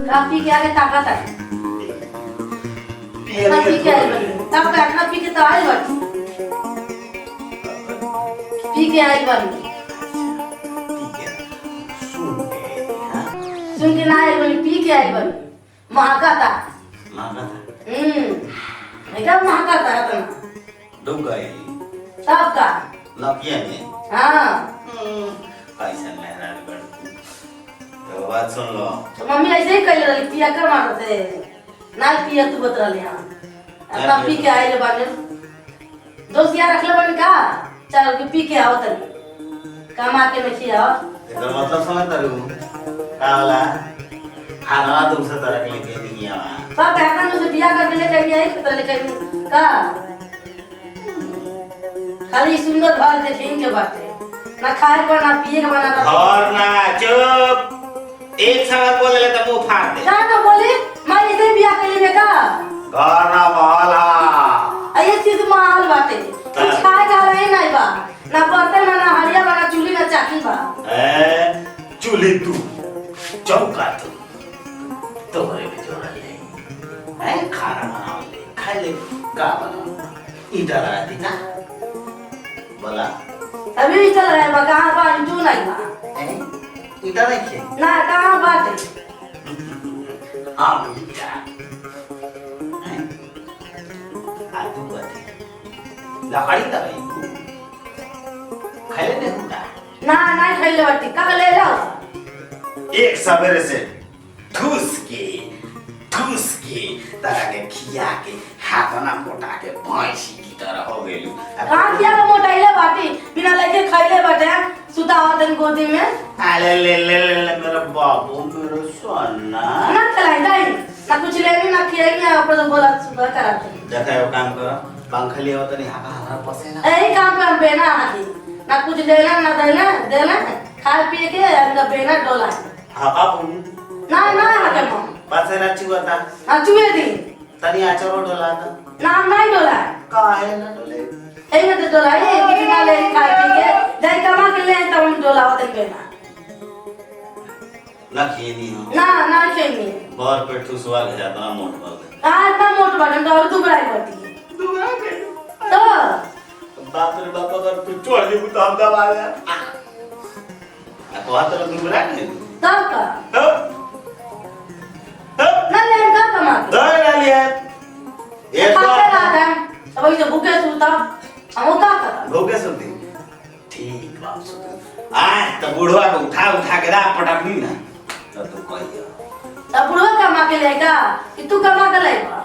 काफी क्या है ताकत है काफी क्या है तब बैठना पी के तो आई बट पी के आई बन सुन के ना आई बन पी के आई बन महका था एकदम महका था तुम डूब गई तब का लकिया में हाँ कैसा मेहरा कर तो बात सुन लो तो मम्मी ऐसे ही कह रही पिया कर मारते ना पिया तू बता ले हां अपना पी के आई रे बाने दोस्त यार रख ले बन का चल के पी के आओ तनी कमा के में खियाओ एकर मतलब समझ तारू का वाला खाना तुमसे तरह के लेके नहीं आवा सब कहता से बिया कर ले के आई तो लेके का खाली सुंदर भाल देखें के बात है ना खाए को ना पिए के बना और ना चुप एक सवाल बोल ले तो मुंह फाड़ दे क्या ना बोले मैं इधर बिया कर ले का घर ना महला ये चीज माल बाटे कुछ खाए का रहे नहीं बा ना बर्तन ना हरिया बा ना चूल्ही ना चाकी बा चूल्ही तू चौका तू तोरे में जोड़ा ले खाना बना ले खा ले का बना इधर आ दी ना बोला अभी चल रहा है बा कहां बा तू नहीं बा इधर नहीं ना कहां बाटे हां भैया आदू बाटे लकड़ी तक खाए नहीं होता ना नहीं खाइले बाटी का ले लो एक सवेरे से ठूस के तारा के खिया के हाथ ना मोटा के भैंसी की तरह हो गेलू कहां किया का मोटाइले बाटी बिना लेके खाइले बाटे सुता आवतन गोदी में अरे ले मेरा बाबू मेरा सोना ना खिलाई नहीं ना कुछ लेनी ना खियाई ऊपर तो बोला सुबह कराते देखा वो काम करो पंखा लिया तो नहीं हमारा पसेना यही काम पे हम बेना आती ना कुछ देना ना देना खा पी के अंदर बेना डोला हां बाबू ना हके मो पसेना चुआता ना चुए दी तनी आचरो डोला था ना नहीं डोला काहे ना डोले एही में तो डोला ये कितना ले खा पी के जाई कमा के ले तब हम डोला होते बेना ना खेनी हो ना खेनी बार पे ठुसवा के जाता ना मोट बाल आज ना मोट बटन तो और दुबराई होती दुबरा के तो बाप रे बाप अगर तू छोड़ दे तो हम दबा ले को हाथ में दुबरा के तब का तब ना ले का कमा दर डालिए एक खा के बार आता है अब ये भूखे सूता हम का कर भूखे सुनती ठीक बात सुन आज तो बुढ़वा को उठा के रात पटाखनी ना तो तू कहियो तब बुढ़वा कमा के लेगा कि तू कमा के लेगा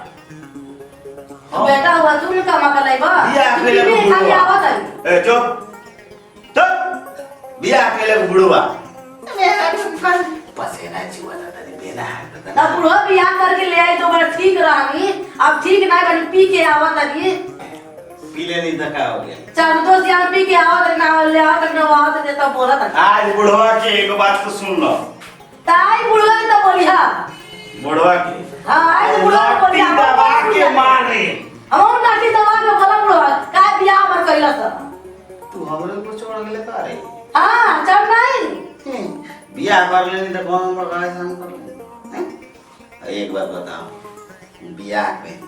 बेटा हुआ तू नहीं कमा के लेगा बिया अकेले को खाली बुढ़वा आवत है ए चुप बिया अकेले को बुढ़वा मेरा दुकान पसेना चुआता तनी बेना है तब बुढ़वा बिया करके ले आई तो बड़ा ठीक रही अब ठीक नहीं बनी पी के आवत है पीले नहीं थका हो गया चार दोस्त यार पी के आवत ना ले आवत ना आवत देता बोला था आज बुढ़वा की एक बात तो सुन लो ताई बुढ़वा तो बोली हां बुढ़वा की हां आज बुढ़वा बोली नाटी दबा के मारे हम नाटी दबा के बोला बुढ़वा का बिया पर कइला था तू हमरे को छोड़ गेले का रे हां चल नहीं बिया कर लेनी तो कौन पर गाय हम कर ले हैं एक बात बताओ बिया पे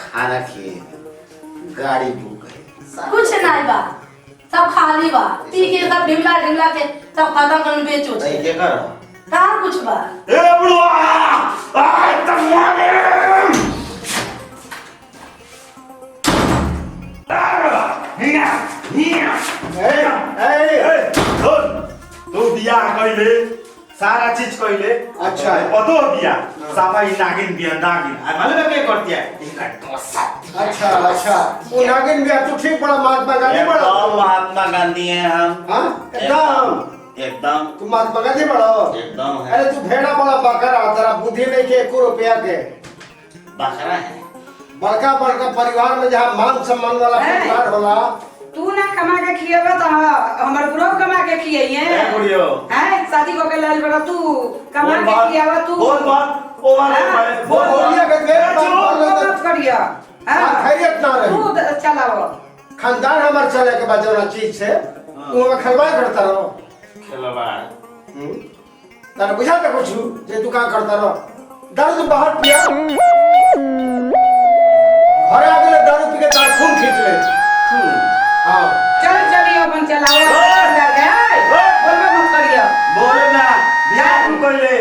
खाना खिए गाड़ी बुक है कुछ नहीं बा सब खाली बा पी के सब ढिमला के सब खत्म कर बेचो तो ये करो कहां कुछ बा ए बुढ़वा आ तम मारे तू बिया कइले सारा चीज कहले अच्छा। पतो बिया साफाई नागिन बिया नागिन आ मालूम है क्या करती है इनका डोसा अच्छा अच्छा वो नागिन भी तू ठीक बड़ा महात्मा गांधी बड़ा एकदम महात्मा गांधी हैं हम हाँ एकदम एकदम तू महात्मा गांधी बड़ा एकदम है अरे तू भेड़ा बड़ा बकरा तेरा बुद्धि नहीं के 1 रुपया के बकरा है बड़का बड़का परिवार में जहाँ मान सम्मान वाला परिवार होला तू ना कमा के खिएबा त हमर बुढ़ो कमा के खिएइए ए बुढ़ियो हैं शादी को के लाल बड़ा तू कमा के खियावा तू बोल बात ओ वाले वो बोलिए के देर बाद मत करिया हां खैरियत ना रही तू चलाओ खानदान हमार चले के बाद जौना चीज से तू हमें खलवाई करता रहो खेलवा तारा बुझा के कुछ जे तू का करता रहो दारू बाहर पिया घर आ गेले दारू पी के तार खून खींच ले हां चल चलियो अपन चलाओ बोलबे मत करिया बोले ना बियाह तू कहले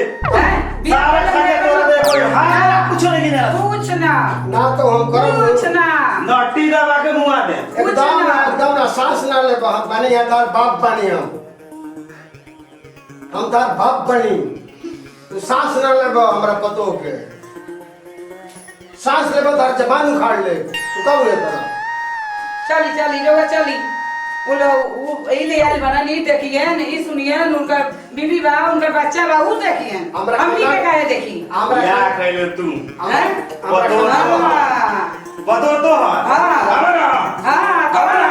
सारा खाने तोड़ दे कोई हां कुछ नहीं गिना कुछ ना ना तो हम करब कुछ ना नट्टी दबा के मुआ दे एकदम ना सांस ना ले बनी है तार बाप बनी हम तार बाप बनी तू सांस ना ले हमरा पतो के सांस ले तार जबान उखाड़ ले तू कब ले तारा चली चली लोग चली वो ले आइल बना नहीं देखिए नहीं सुनिए उनका बीबी बा उनका बच्चा बा वो देखिए हम भी के काहे देखी हमरा क्या कहले तू हैं पतो तो हां हमारा हां तोरा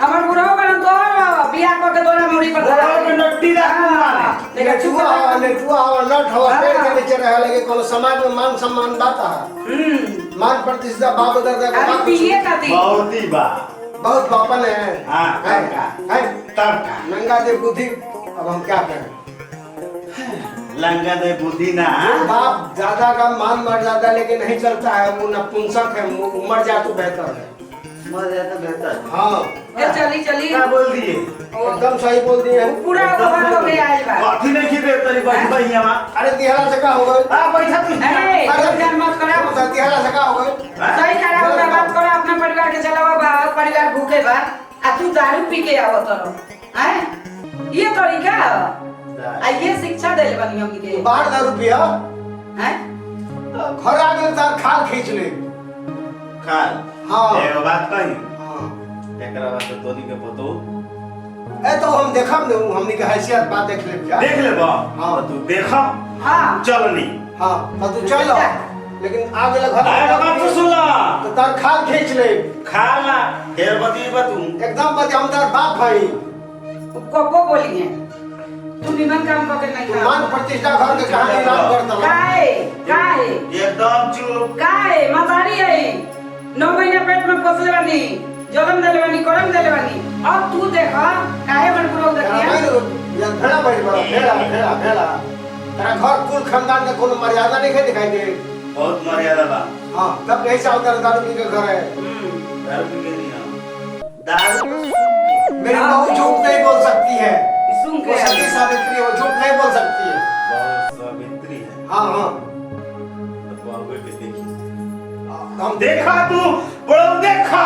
हमर बुढ़ो बन तो बियाह को के तोरा मुड़ी पर धरा के नट्टी दा लेकिन तू नट हवा पेड़ के नीचे रह लगे कोनो समाज में मान सम्मान बात है मान प्रतिष्ठा बाप दादा का अरे पिए खाती बहुत ही बा बहुत बापन है हां है तब का नंगा दे बुद्धि अब हम क्या करें लंगा दे बुद्धि ना बाप दादा का मान मर्यादा लेके नहीं चलता है वो नपुंसक है मर जा तो बेहतर है मर जाए तो बेहतर हाँ ए चली चली क्या बोल दिए एकदम सही बोल दिए हैं पूरा ओवर हो गया आइल बा कथी नहीं खीबे तेरी भैया मां अरे दिहाड़ा से का हो गए आ बैठा तू अरे मत करा दिहाड़ा से का हो गए सही करा ओकरा बात करो अपना परिवार के चलावा बा परिवार भूखे बा आ तू दारू पी के आवत रहो हैं ये तरीका आ ये शिक्षा देले बनी हम के बाहर दारू पिया हैं घर आ गए तार खाल खींच ले खाल हाँ एगो बात कही हाँ। एकरा बात तोनी के पतो ए तो हम देखब न हमनी के हैसियत बात देख ले क्या देख ले बा हाँ। तू देखा हां चलनी हाँ तो तू चल लेकिन आ गेल घर आएगा बात तो सुना तो तार खाल खींच ले खाला हेर बती बतू एकदम बस हम तार बाप भाई को बोलिए तू निमन काम को के नहीं तू कर मान प्रतिष्ठा घर के कहानी नाम करता काहे काहे एकदम चुप काहे मतारी है 9 महीना पेट में पोसले बानी जन्म देले बानी करम देले बानी अब तू देखा काहे बन बुरो देखिया या भेड़ा बैठ बड़ा भेड़ा तेरा घर कुल खानदान का कोनो मर्यादा नहीं है दिखाई दे बहुत मर्यादा बा हाँ तब कैसे आवता दारू पी के घर है दारू पी के नहीं आओ दारू मेरी बहू झूठ नहीं बोल सकती है सुन वो के सती सावित्री वो झूठ नहीं बोल सकती है बहुत सावित्री है हाँ हाँ तो बाबू के देखी हम देखा तू बड़ो देखा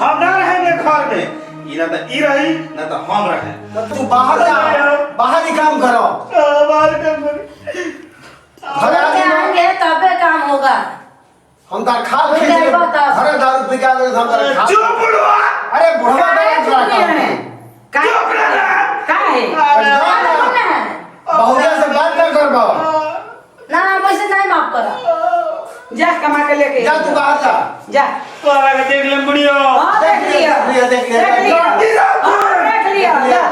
हम ना रहेंगे घर में ई ना तो ई रही ना तो हम रहे तू बाहर जा बाहर ही काम करो बाहर कर घर आएंगे तबे काम होगा हम तार खाल खींच ले घर दारू पी के आवे हम तार खाल चुप बुढ़वा अरे बुढ़वा चुप रहा काहे बहुरिया से बात न कर बाबा ना वैसे नहीं माफ करा जा कमा के लेके जा तू बाहर जा जा तोरा के देख ले बुढ़ियो हां देख लिया देख लिया देख लिया देख लिया जा